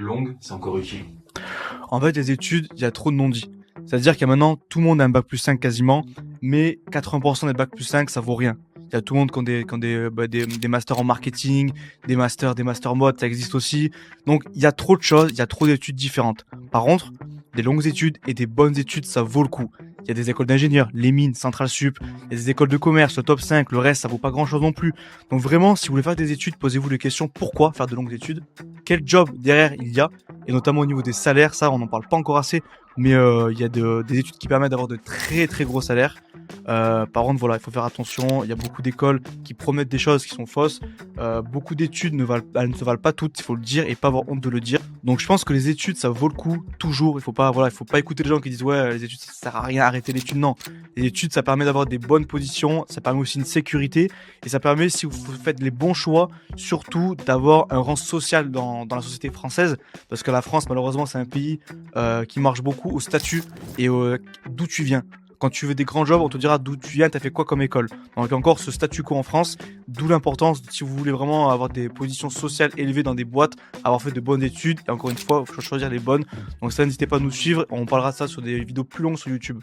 longues, c'est encore utile? En fait, les études, il y a trop de non-dits. C'est-à-dire qu'il y a maintenant, tout le monde a un bac plus 5 quasiment, mais 80% des bacs plus 5, ça vaut rien. Il y a tout le monde qui ont des masters en marketing, des masters mode, ça existe aussi. Donc, il y a trop de choses, il y a trop d'études différentes. Par contre, des longues études et des bonnes études, ça vaut le coup. Il y a des écoles d'ingénieurs, les mines, Centrale Sup, il y a des écoles de commerce, le top 5, le reste, ça vaut pas grand-chose non plus. Donc vraiment, si vous voulez faire des études, posez-vous les questions, pourquoi faire de longues études? Quel job derrière il y a? Et notamment au niveau des salaires, ça on n'en parle pas encore assez, mais il y a des études qui permettent d'avoir de très très gros salaires. Par contre voilà, il faut faire attention, il y a beaucoup d'écoles qui promettent des choses qui sont fausses. Beaucoup d'études elles ne se valent pas toutes, il faut le dire et pas avoir honte de le dire. Donc je pense que les études ça vaut le coup toujours, il faut pas écouter les gens qui disent ouais les études ça sert à rien, arrêtez l'étude. Non, les études ça permet d'avoir des bonnes positions, ça permet aussi une sécurité et ça permet si vous faites les bons choix surtout d'avoir un rang social dans la société française, parce que la France malheureusement c'est un pays qui marche beaucoup au statut et d'où tu viens. Quand tu veux des grands jobs, on te dira d'où tu viens, t'as fait quoi comme école. Donc encore ce statu quo en France, d'où l'importance, si vous voulez vraiment avoir des positions sociales élevées dans des boîtes, avoir fait de bonnes études, et encore une fois, il faut choisir les bonnes. Donc ça, n'hésitez pas à nous suivre, on parlera de ça sur des vidéos plus longues sur YouTube.